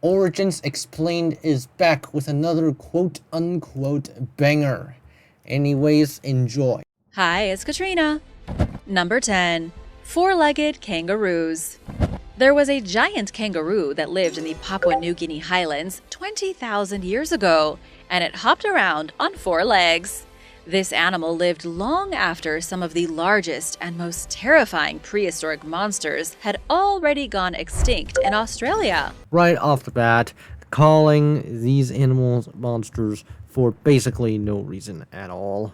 Origins Explained is back with another quote-unquote banger. Anyways, enjoy. Hi, it's Katrina. Number 10. Four-legged kangaroos. There was a giant kangaroo that lived in the Papua New Guinea highlands 20,000 years ago, and it hopped around on four legs. This animal lived long after some of the largest and most terrifying prehistoric monsters had already gone extinct in Australia. Right off the bat, calling these animals monsters for basically no reason at all.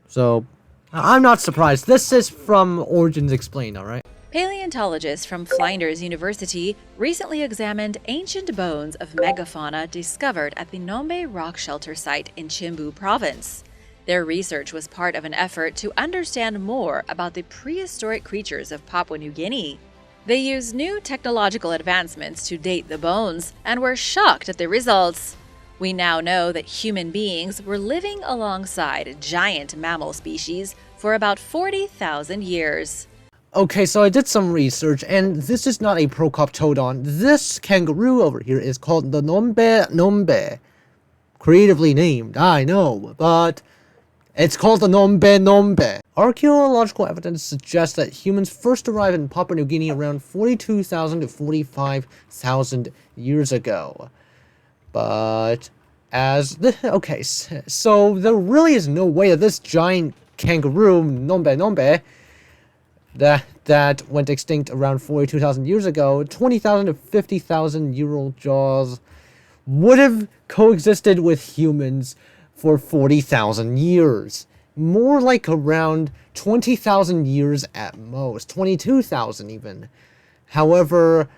So, I'm not surprised. This is from Origins Explained, alright? Paleontologists from Flinders University recently examined ancient bones of megafauna discovered at the Nombe rock shelter site in Chimbu province. Their research was part of an effort to understand more about the prehistoric creatures of Papua New Guinea. They used new technological advancements to date the bones and were shocked at the results. We now know that human beings were living alongside giant mammal species for about 40,000 years. Okay, so I did some research, and this is not a Procoptodon. This kangaroo over here is called the Nombe. Creatively named, I know, but it's called the Nombe. Archaeological evidence suggests that humans first arrived in Papua New Guinea around 42,000 to 45,000 years ago. But okay, so there really is no way that this giant kangaroo, Nombe, that went extinct around 42,000 years ago, 20,000 to 50,000 year old jaws would have coexisted with humans for 40,000 years. More like around 20,000 years at most, 22,000 even. However,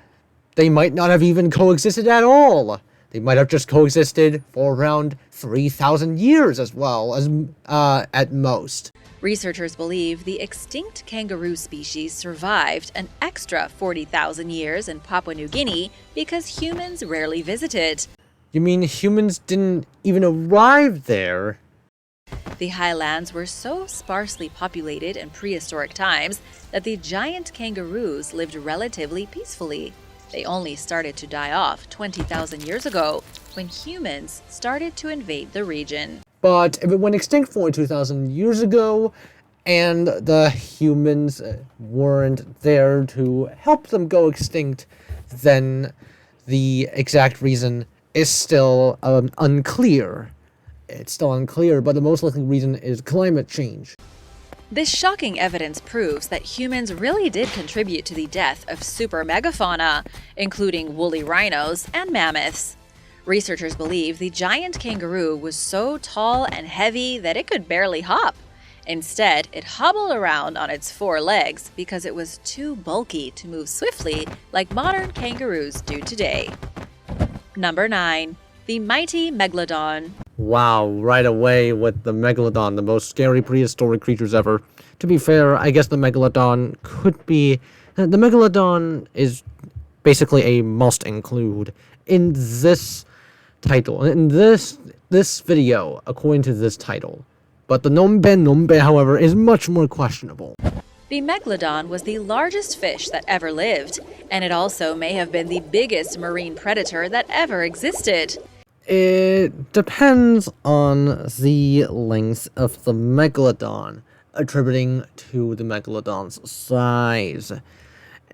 they might not have even coexisted at all. They might have just coexisted for around 3,000 years as well, as at most. Researchers believe the extinct kangaroo species survived an extra 40,000 years in Papua New Guinea because humans rarely visited. You mean humans didn't even arrive there? The highlands were so sparsely populated in prehistoric times that the giant kangaroos lived relatively peacefully. They only started to die off 20,000 years ago when humans started to invade the region. But if it went extinct 42,000 years ago, and the humans weren't there to help them go extinct, then the exact reason is still unclear. It's still unclear, but the most likely reason is climate change. This shocking evidence proves that humans really did contribute to the death of super megafauna, including woolly rhinos and mammoths. Researchers believe the giant kangaroo was so tall and heavy that it could barely hop. Instead, it hobbled around on its four legs because it was too bulky to move swiftly like modern kangaroos do today. Number 9. The mighty Megalodon. Wow, right away with the Megalodon, the most scary prehistoric creatures ever. To be fair, I guess the Megalodon could be... The Megalodon is basically a must include in this title, in this video, according to this title. But the Nombe, however, is much more questionable. The Megalodon was the largest fish that ever lived, and it also may have been the biggest marine predator that ever existed. It depends on the length of the Megalodon, attributing to the Megalodon's size.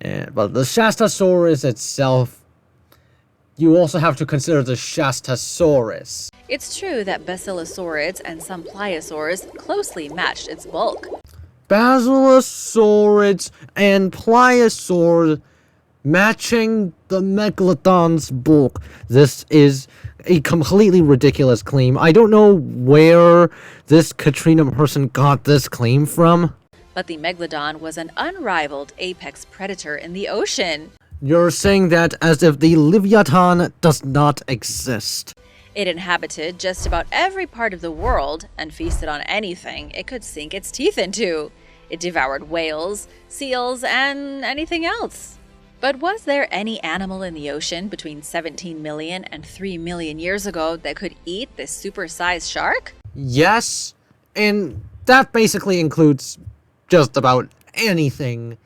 But the Scutosaurus itself, you also have to consider the Scutosaurus. It's true that basilosaurids and some pliosaurs closely matched its bulk. Basilosaurids and pliosaurs matching the Megalodon's bulk. This is a completely ridiculous claim. I don't know where this Katrina person got this claim from. But the Megalodon was an unrivaled apex predator in the ocean. You're saying that as if the Leviathan does not exist. It inhabited just about every part of the world and feasted on anything it could sink its teeth into. It devoured whales, seals, and anything else. But was there any animal in the ocean between 17 million and 3 million years ago that could eat this super-sized shark? Yes, and that basically includes just about anything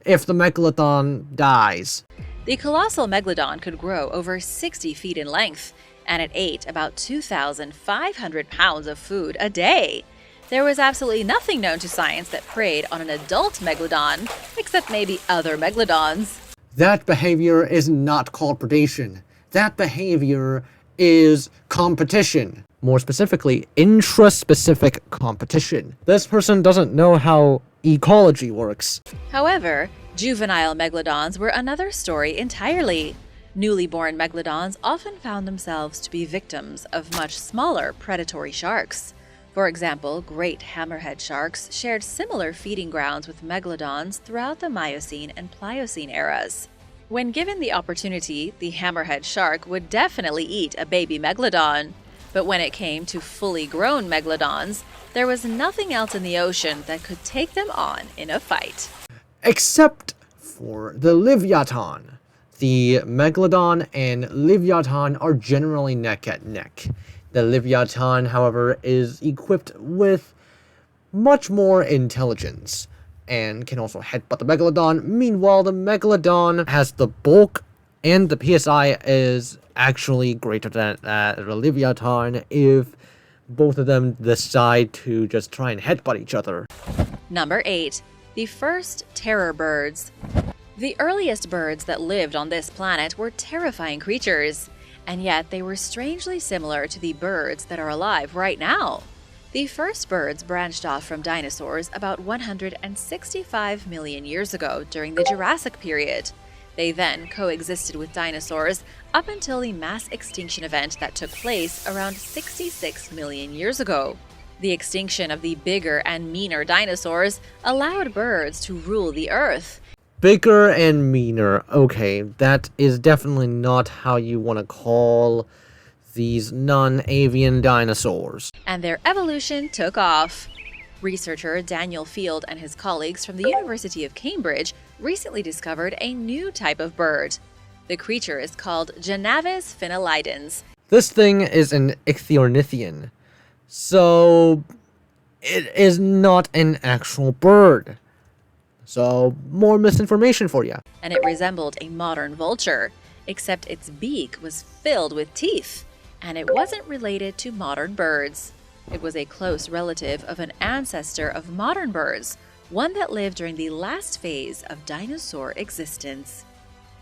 if the Megalodon dies. The colossal Megalodon could grow over 60 feet in length, and it ate about 2,500 pounds of food a day. There was absolutely nothing known to science that preyed on an adult Megalodon, except maybe other Megalodons. That behavior is not called predation. That behavior is competition. More specifically, intraspecific competition. This person doesn't know how ecology works. However, juvenile megalodons were another story entirely. Newly born megalodons often found themselves to be victims of much smaller predatory sharks. For example, great hammerhead sharks shared similar feeding grounds with megalodons throughout the Miocene and Pliocene eras. When given the opportunity, the hammerhead shark would definitely eat a baby megalodon. But when it came to fully grown megalodons, there was nothing else in the ocean that could take them on in a fight. Except for the Leviathan. The Megalodon and Leviathan are generally neck and neck. The Leviathan, however, is equipped with much more intelligence and can also headbutt the Megalodon. Meanwhile, the Megalodon has the bulk and the PSI is actually greater than the Leviathan if both of them decide to just try and headbutt each other. Number 8. The first terror birds. The earliest birds that lived on this planet were terrifying creatures, and yet they were strangely similar to the birds that are alive right now. The first birds branched off from dinosaurs about 165 million years ago during the Jurassic period. They then coexisted with dinosaurs up until the mass extinction event that took place around 66 million years ago. The extinction of the bigger and meaner dinosaurs allowed birds to rule the Earth. Bigger and meaner. Okay, that is definitely not how you want to call these non-avian dinosaurs. And their evolution took off. Researcher Daniel Field and his colleagues from the University of Cambridge recently discovered a new type of bird. The creature is called Genavis phenolidens. This thing is an ichthyornithian, so it is not an actual bird. So, more misinformation for you. And it resembled a modern vulture, except its beak was filled with teeth, and it wasn't related to modern birds. It was a close relative of an ancestor of modern birds, one that lived during the last phase of dinosaur existence.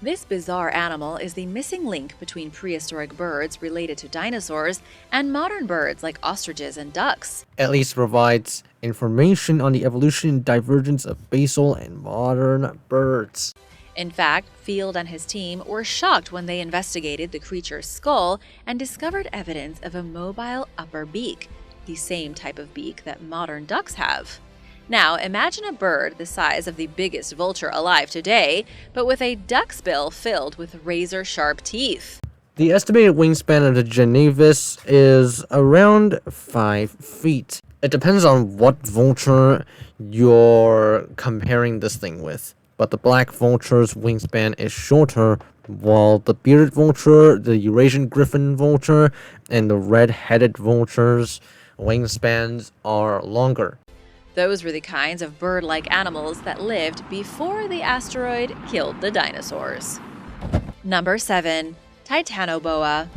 This bizarre animal is the missing link between prehistoric birds related to dinosaurs and modern birds like ostriches and ducks. At least provides information on the evolution and divergence of basal and modern birds. In fact, Field and his team were shocked when they investigated the creature's skull and discovered evidence of a mobile upper beak, the same type of beak that modern ducks have. Now, imagine a bird the size of the biggest vulture alive today, but with a duck's bill filled with razor-sharp teeth. The estimated wingspan of the Genavis is around 5 feet. It depends on what vulture you're comparing this thing with. But the black vulture's wingspan is shorter, while the bearded vulture, the Eurasian griffin vulture, and the red-headed vulture's wingspans are longer. Those were the kinds of bird-like animals that lived before the asteroid killed the dinosaurs. Number 7. Titanoboa.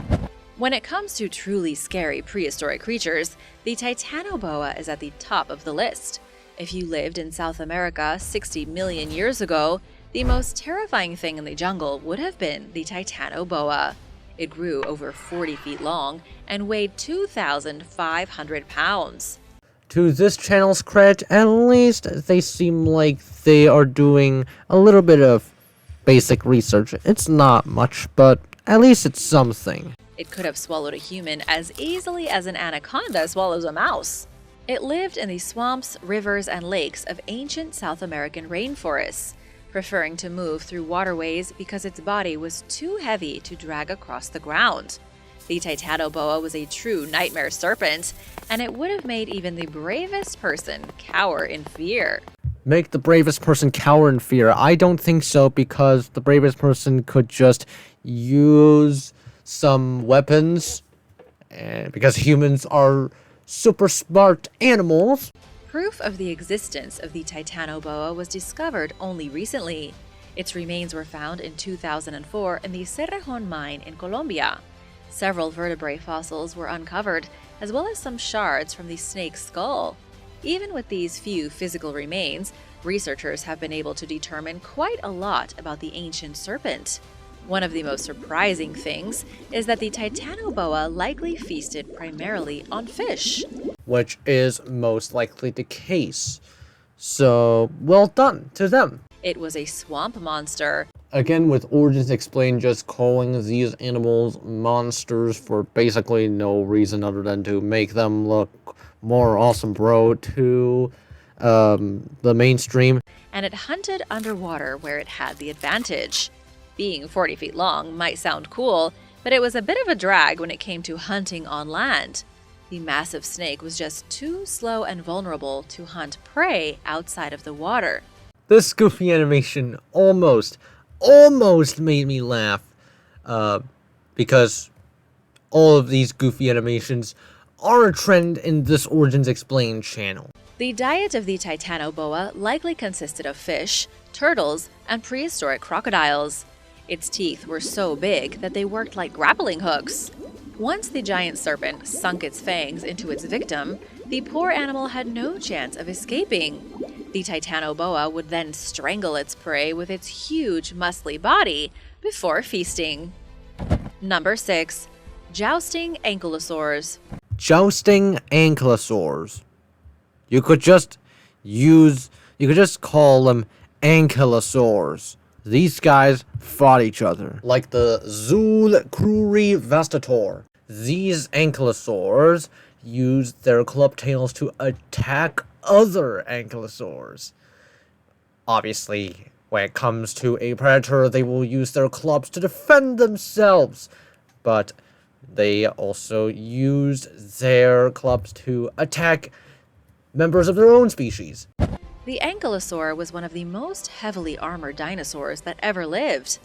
When it comes to truly scary prehistoric creatures, the Titanoboa is at the top of the list. If you lived in South America 60 million years ago, the most terrifying thing in the jungle would have been the Titanoboa. It grew over 40 feet long and weighed 2,500 pounds. To this channel's credit, at least they seem like they are doing a little bit of basic research. It's not much, but at least it's something. It could have swallowed a human as easily as an anaconda swallows a mouse. It lived in the swamps, rivers, and lakes of ancient South American rainforests, preferring to move through waterways because its body was too heavy to drag across the ground. The Titanoboa was a true nightmare serpent, and it would have made even the bravest person cower in fear. Make the bravest person cower in fear? I don't think so, because the bravest person could just use some weapons, because humans are super smart animals. Proof of the existence of the Titanoboa was discovered only recently. Its remains were found in 2004 in the Cerrejón mine in Colombia. Several vertebrate fossils were uncovered, as well as some shards from the snake's skull. Even with these few physical remains, researchers have been able to determine quite a lot about the ancient serpent. One of the most surprising things is that the Titanoboa likely feasted primarily on fish. Which is most likely the case. So, well done to them. It was a swamp monster. Again, with Origins Explained just calling these animals monsters for basically no reason other than to make them look more awesome, bro, to the mainstream. And it hunted underwater where it had the advantage. Being 40 feet long might sound cool, but it was a bit of a drag when it came to hunting on land. The massive snake was just too slow and vulnerable to hunt prey outside of the water. This goofy animation almost made me laugh, because all of these goofy animations are a trend in this Origins Explained channel. The diet of the Titanoboa likely consisted of fish, turtles, and prehistoric crocodiles. Its teeth were so big that they worked like grappling hooks. Once the giant serpent sunk its fangs into its victim, the poor animal had no chance of escaping. The Titanoboa would then strangle its prey with its huge, muscly body before feasting. Number 6. Jousting ankylosaurs. Jousting ankylosaurs. You could just call them ankylosaurs. These guys fought each other, like the Zulcrucivastator. These ankylosaurs used their club tails to attack other ankylosaurs. Obviously, when it comes to a predator, they will use their clubs to defend themselves, but they also used their clubs to attack members of their own species. The ankylosaur was one of the most heavily armored dinosaurs that ever lived.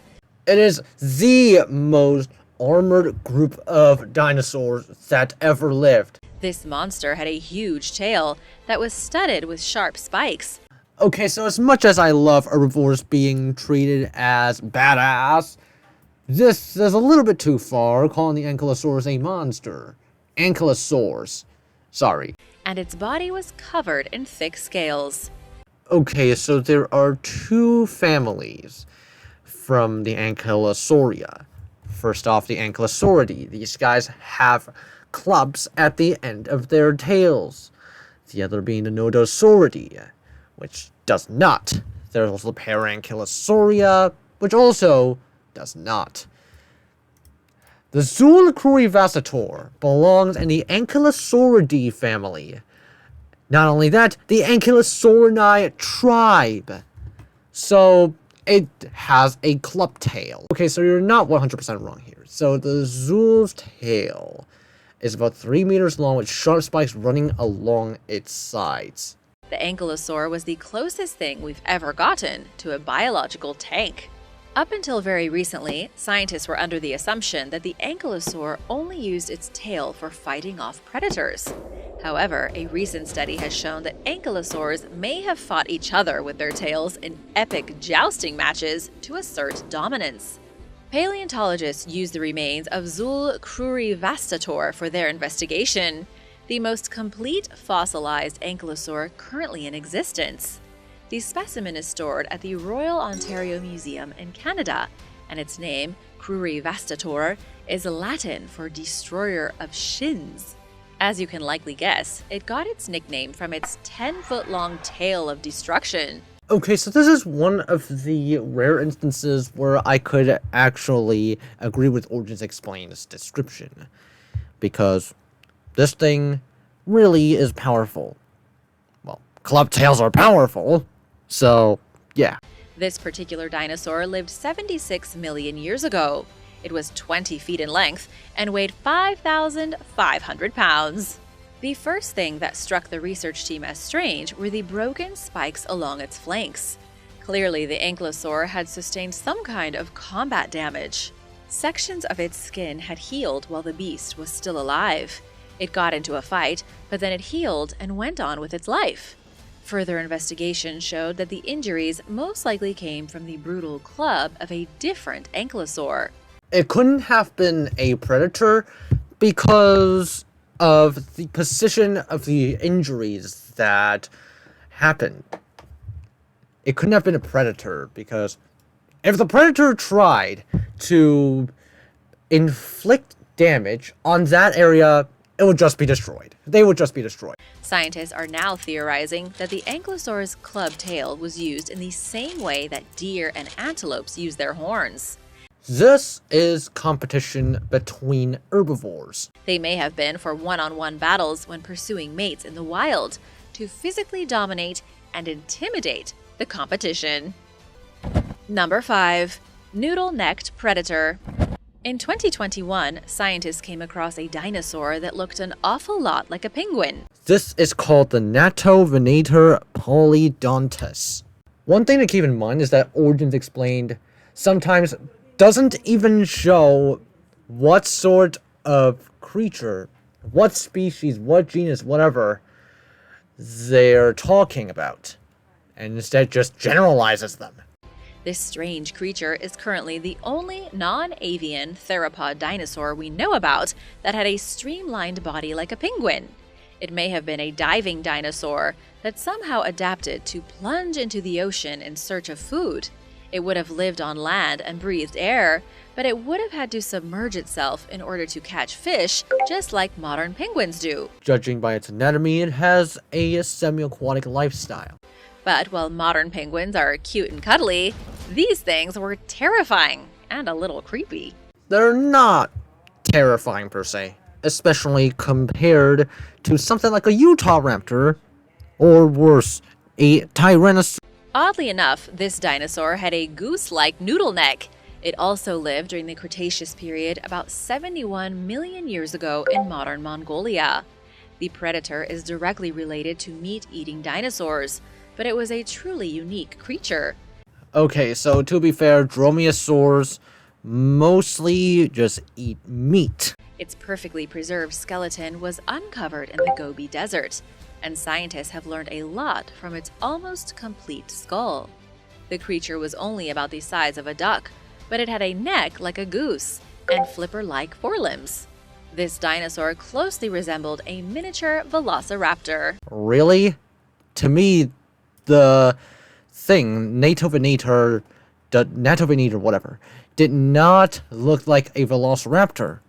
It is the most armored group of dinosaurs that ever lived. This monster had a huge tail that was studded with sharp spikes. Okay, so as much as I love herbivores being treated as badass, this is a little bit too far, calling the ankylosaurus a monster. Ankylosaurs. Sorry. And its body was covered in thick scales. Okay, so there are two families from the Ankylosauria. First off, the Ankylosauridae. These guys have clubs at the end of their tails. The other being the Nodosauridae, which does not. There's also the Parankylosauria, which also does not. The Zulcrucivastator belongs in the Ankylosauridae family. Not only that, the Ankylosaurini tribe. So, it has a club tail. Okay, so you're not 100% wrong here. So, the Zul's tail is about 3 meters long with sharp spikes running along its sides. The ankylosaur was the closest thing we've ever gotten to a biological tank. Up until very recently, scientists were under the assumption that the ankylosaur only used its tail for fighting off predators. However, a recent study has shown that ankylosaurs may have fought each other with their tails in epic jousting matches to assert dominance. Paleontologists used the remains of Zulcrucivastator for their investigation, the most complete fossilized ankylosaur currently in existence. The specimen is stored at the Royal Ontario Museum in Canada, and its name, Crurivastator, is Latin for destroyer of shins. As you can likely guess, it got its nickname from its 10-foot-long tail of destruction. Okay, so this is one of the rare instances where I could actually agree with Origins Explained's description, because this thing really is powerful. Well, club tails are powerful, so yeah. This particular dinosaur lived 76 million years ago. It was 20 feet in length and weighed 5,500 pounds. The first thing that struck the research team as strange were the broken spikes along its flanks. Clearly, the ankylosaur had sustained some kind of combat damage. Sections of its skin had healed while the beast was still alive. It got into a fight, but then it healed and went on with its life. Further investigation showed that the injuries most likely came from the brutal club of a different ankylosaur. It couldn't have been a predator because of the position of the injuries that happened. It couldn't have been a predator because if the predator tried to inflict damage on that area, it would just be destroyed. They would just be destroyed. Scientists are now theorizing that the ankylosaur's club tail was used in the same way that deer and antelopes use their horns. This is competition between herbivores. They may have been for one-on-one battles when pursuing mates in the wild to physically dominate and intimidate the competition. Number 5. Noodle-necked predator. In 2021, scientists came across a dinosaur that looked an awful lot like a penguin. This is called the Natovenator polydontus. One thing to keep in mind is that Origins Explained sometimes doesn't even show what sort of creature, what species, what genus, whatever they're talking about, and instead just generalizes them. This strange creature is currently the only non-avian theropod dinosaur we know about that had a streamlined body like a penguin. It may have been a diving dinosaur that somehow adapted to plunge into the ocean in search of food. It would have lived on land and breathed air, but it would have had to submerge itself in order to catch fish, just like modern penguins do. Judging by its anatomy, it has a semi-aquatic lifestyle. But while modern penguins are cute and cuddly, these things were terrifying and a little creepy. They're not terrifying per se, especially compared to something like a Utah raptor, or worse, a Tyrannosaurus. Oddly enough, this dinosaur had a goose-like noodle neck. It also lived during the Cretaceous period about 71 million years ago in modern Mongolia. The predator is directly related to meat-eating dinosaurs, but it was a truly unique creature. Okay, so to be fair, dromaeosaurs mostly just eat meat. Its perfectly preserved skeleton was uncovered in the Gobi Desert, and scientists have learned a lot from its almost complete skull. The creature was only about the size of a duck, but it had a neck like a goose and flipper-like forelimbs. This dinosaur closely resembled a miniature velociraptor. Really? To me, the thing, Natovenator, whatever, did not look like a velociraptor.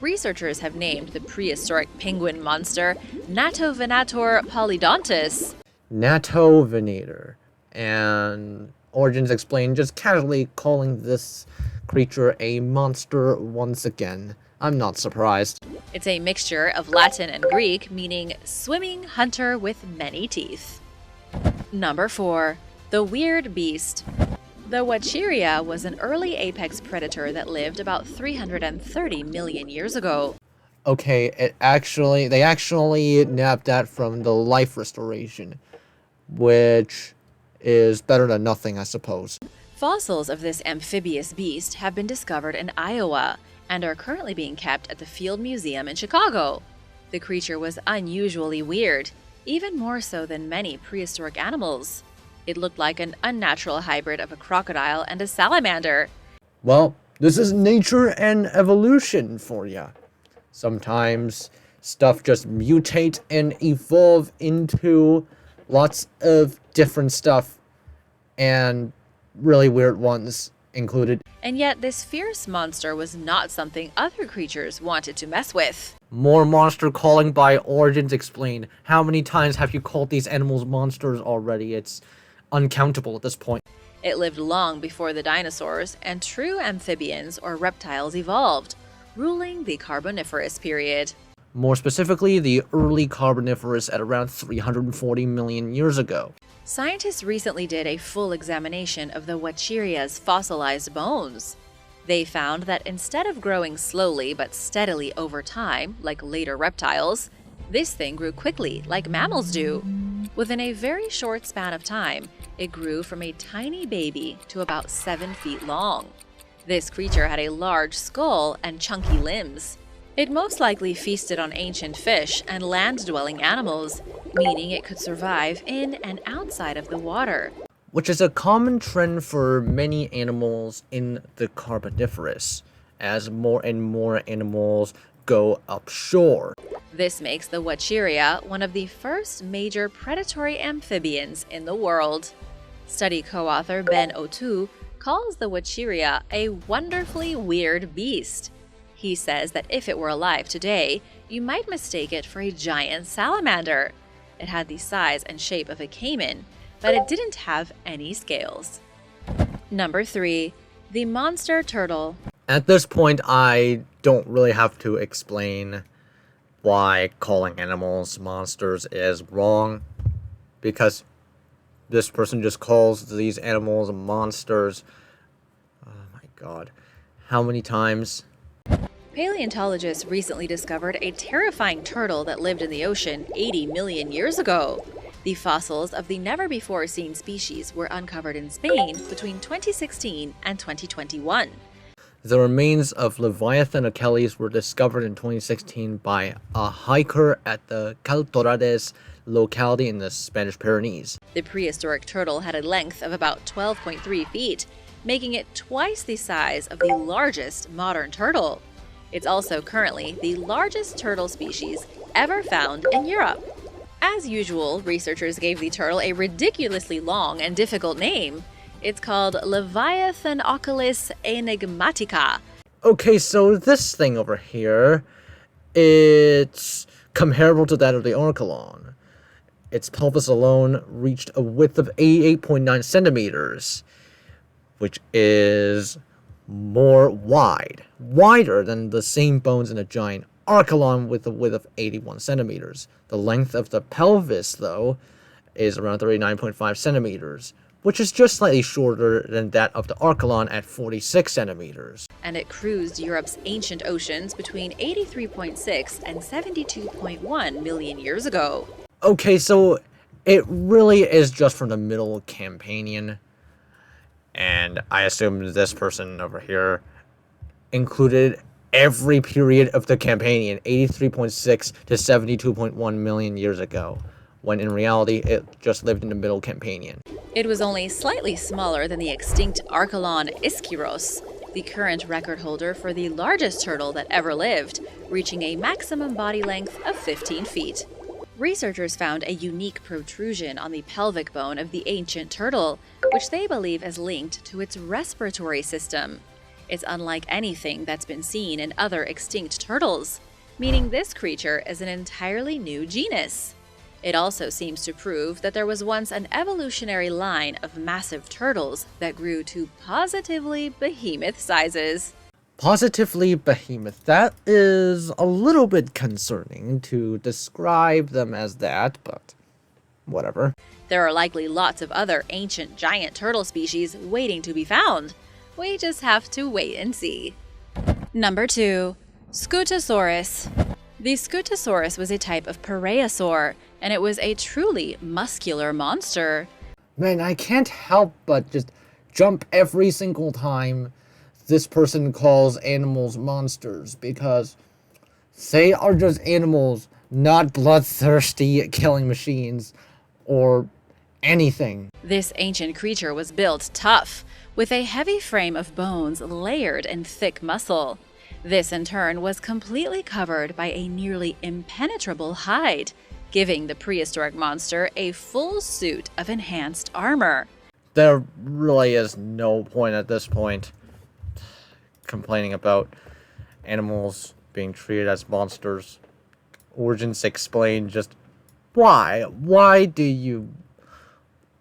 Researchers have named the prehistoric penguin monster Natovenator polydontus. Natovenator. And Origins Explained just casually calling this creature a monster once again. I'm not surprised. It's a mixture of Latin and Greek, meaning swimming hunter with many teeth. Number 4. The weird beast. The Wuerhosaurus was an early apex predator that lived about 330 million years ago. Okay, they actually nabbed that from the life restoration, which is better than nothing, I suppose. Fossils of this amphibious beast have been discovered in Iowa and are currently being kept at the Field Museum in Chicago. The creature was unusually weird, even more so than many prehistoric animals. It looked like an unnatural hybrid of a crocodile and a salamander. Well, this is nature and evolution for ya. Sometimes stuff just mutate and evolve into lots of different stuff, and really weird ones included. And yet this fierce monster was not something other creatures wanted to mess with. More monster calling by Origins Explained. How many times have you called these animals monsters already? It's uncountable at this point. It lived long before the dinosaurs, and true amphibians or reptiles evolved, ruling the Carboniferous period. More specifically, the early Carboniferous at around 340 million years ago. Scientists recently did a full examination of the Wuerhosaurus's fossilized bones. They found that instead of growing slowly but steadily over time, like later reptiles, this thing grew quickly, like mammals do. Within a very short span of time, it grew from a tiny baby to about 7 feet long. This creature had a large skull and chunky limbs. It most likely feasted on ancient fish and land-dwelling animals, meaning it could survive in and outside of the water. Which is a common trend for many animals in the Carboniferous, as more and more animals go upshore. This makes the Wuerhosaurus one of the first major predatory amphibians in the world. Study co-author Ben Otu calls the Wuerhosaurus a wonderfully weird beast. He says that if it were alive today, you might mistake it for a giant salamander. It had the size and shape of a caiman, but it didn't have any scales. Number 3. The monster turtle. At this point, I don't really have to explain why calling animals monsters is wrong, because this person just calls these animals monsters. Oh my god. How many times? Paleontologists recently discovered a terrifying turtle that lived in the ocean 80 million years ago. The fossils of the never-before-seen species were uncovered in Spain between 2016 and 2021. The remains of Leviathan Achilles were discovered in 2016 by a hiker at the Caltorades locality in the Spanish Pyrenees. The prehistoric turtle had a length of about 12.3 feet, making it twice the size of the largest modern turtle. It's also currently the largest turtle species ever found in Europe. As usual, researchers gave the turtle a ridiculously long and difficult name. It's called Leviathanochelys enigmatica. Okay, so this thing over here, it's comparable to that of the Archelon. Its pelvis alone reached a width of 88.9 centimeters, which is wider than the same bones in a giant Archelon with a width of 81 centimeters. The length of the pelvis, though, is around 39.5 centimeters, which is just slightly shorter than that of the Archelon at 46 centimeters. And it cruised Europe's ancient oceans between 83.6 and 72.1 million years ago. Okay, so it really is just from the middle Campanian, and I assume this person over here included every period of the Campanian, 83.6 to 72.1 million years ago, when in reality it just lived in the middle Campanian. It was only slightly smaller than the extinct Archelon ischiros, the current record holder for the largest turtle that ever lived, reaching a maximum body length of 15 feet. Researchers found a unique protrusion on the pelvic bone of the ancient turtle, which they believe is linked to its respiratory system. It's unlike anything that's been seen in other extinct turtles, meaning this creature is an entirely new genus. It also seems to prove that there was once an evolutionary line of massive turtles that grew to positively behemoth sizes. Positively behemoth. That is a little bit concerning to describe them as that, but whatever. There are likely lots of other ancient giant turtle species waiting to be found. We just have to wait and see. Number 2. Scutosaurus. The Scutosaurus was a type of parasaur, and it was a truly muscular monster. Man, I can't help but just jump every single time this person calls animals monsters, because they are just animals, not bloodthirsty killing machines or anything. This ancient creature was built tough, with a heavy frame of bones layered in thick muscle. This in turn was completely covered by a nearly impenetrable hide, giving the prehistoric monster a full suit of enhanced armor. There really is no point at this point complaining about animals being treated as monsters. Origins explain just why. Why do you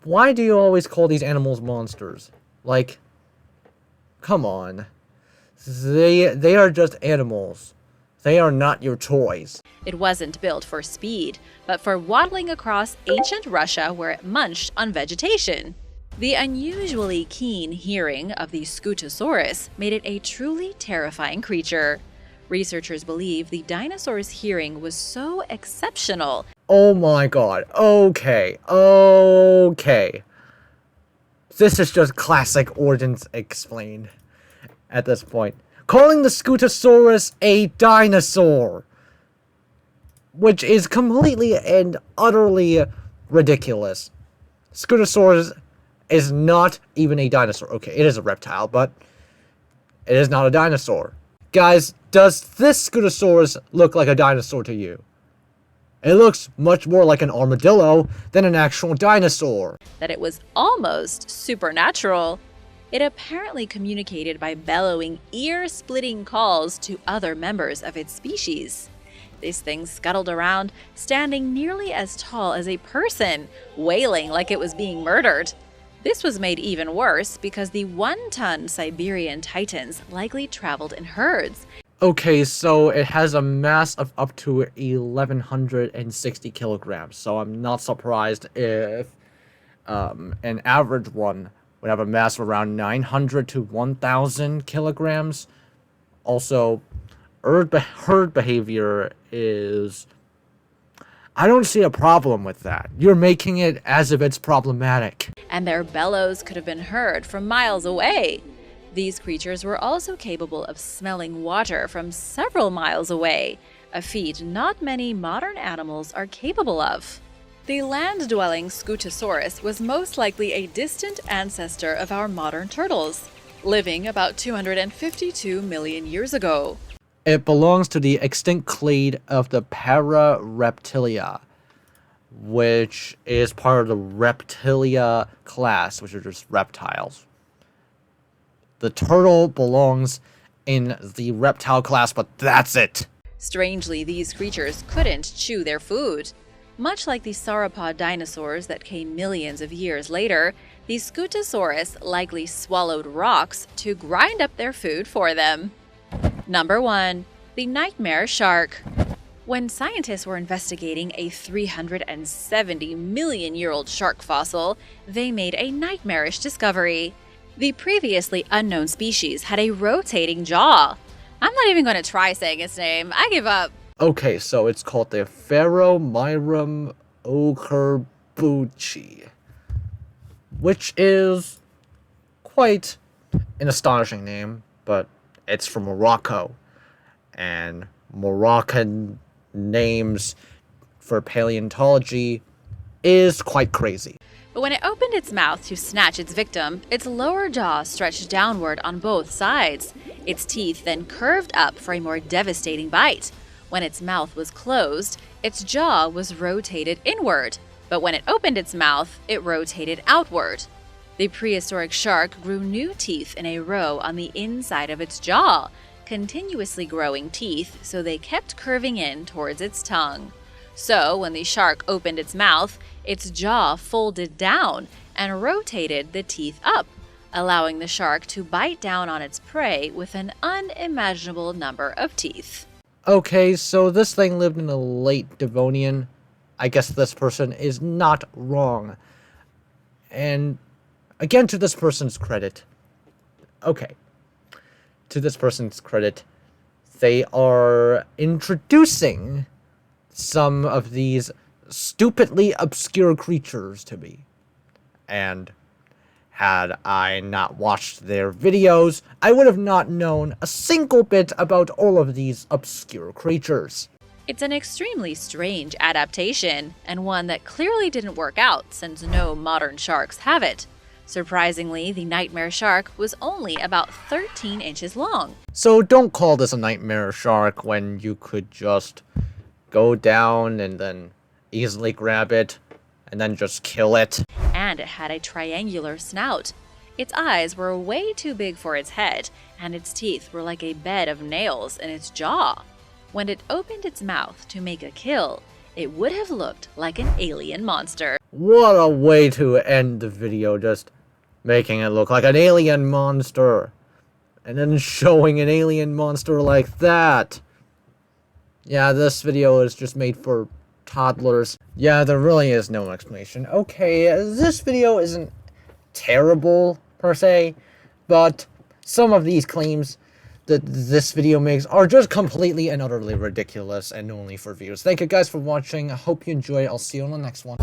always call these animals monsters? Like, come on. They are just animals. They are not your toys. It wasn't built for speed, but for waddling across ancient Russia where it munched on vegetation. The unusually keen hearing of the Scutosaurus made it a truly terrifying creature. Researchers believe the dinosaur's hearing was so exceptional. Oh my god. Okay. This is just classic Origins explained at this point. calling the Scutosaurus a dinosaur, which is completely and utterly ridiculous. Scutosaurus is not even a dinosaur. Okay, it is a reptile, but it is not a dinosaur. Guys, does this Scutosaurus look like a dinosaur to you? It looks much more like an armadillo than an actual dinosaur. That it was almost supernatural. It apparently communicated by bellowing, ear-splitting calls to other members of its species. This thing scuttled around, standing nearly as tall as a person, wailing like it was being murdered. This was made even worse because the 1-ton Siberian titans likely traveled in herds. Okay, so it has a mass of up to 1,160 kilograms, so I'm not surprised if an average one would have a mass of around 900 to 1,000 kilograms. Also, herd behavior is... I don't see a problem with that. You're making it as if it's problematic. And their bellows could have been heard from miles away. These creatures were also capable of smelling water from several miles away, a feat not many modern animals are capable of. The land-dwelling Scutosaurus was most likely a distant ancestor of our modern turtles, living about 252 million years ago. It belongs to the extinct clade of the Parareptilia, which is part of the Reptilia class, which are just reptiles. The turtle belongs in the reptile class, but that's it. Strangely, these creatures couldn't chew their food. Much like the sauropod dinosaurs that came millions of years later, the Scutosaurus likely swallowed rocks to grind up their food for them. Number 1. The nightmare shark. When scientists were investigating a 370 million-year-old shark fossil, they made a nightmarish discovery. The previously unknown species had a rotating jaw. I'm not even going to try saying its name. I give up. Okay, so it's called the Phaeromyrum okerbuchi, which is quite an astonishing name, but it's from Morocco, and Moroccan names for paleontology is quite crazy. But when it opened its mouth to snatch its victim, its lower jaw stretched downward on both sides. Its teeth then curved up for a more devastating bite. When its mouth was closed, its jaw was rotated inward. But when it opened its mouth, it rotated outward. The prehistoric shark grew new teeth in a row on the inside of its jaw, continuously growing teeth so they kept curving in towards its tongue. So when the shark opened its mouth, its jaw folded down and rotated the teeth up, allowing the shark to bite down on its prey with an unimaginable number of teeth. Okay, so this thing lived in the late Devonian. I guess this person is not wrong. And again, to this person's credit. Okay. To this person's credit, they are introducing some of these stupidly obscure creatures to me. And had I not watched their videos, I would have not known a single bit about all of these obscure creatures. It's an extremely strange adaptation, and one that clearly didn't work out since no modern sharks have it. Surprisingly, the nightmare shark was only about 13 inches long. So don't call this a nightmare shark when you could just go down and then easily grab it and then just kill it. And it had a triangular snout. Its eyes were way too big for its head, and its teeth were like a bed of nails in its jaw. When it opened its mouth to make a kill, it would have looked like an alien monster. What a way to end the video, just making it look like an alien monster. And then showing an alien monster like that. Yeah, this video is just made for toddlers. Yeah, there really is no explanation. Okay, this video isn't terrible, per se, but some of these claims that this video makes are just completely and utterly ridiculous and only for views. Thank you guys for watching. I hope you enjoyed. I'll see you on the next one.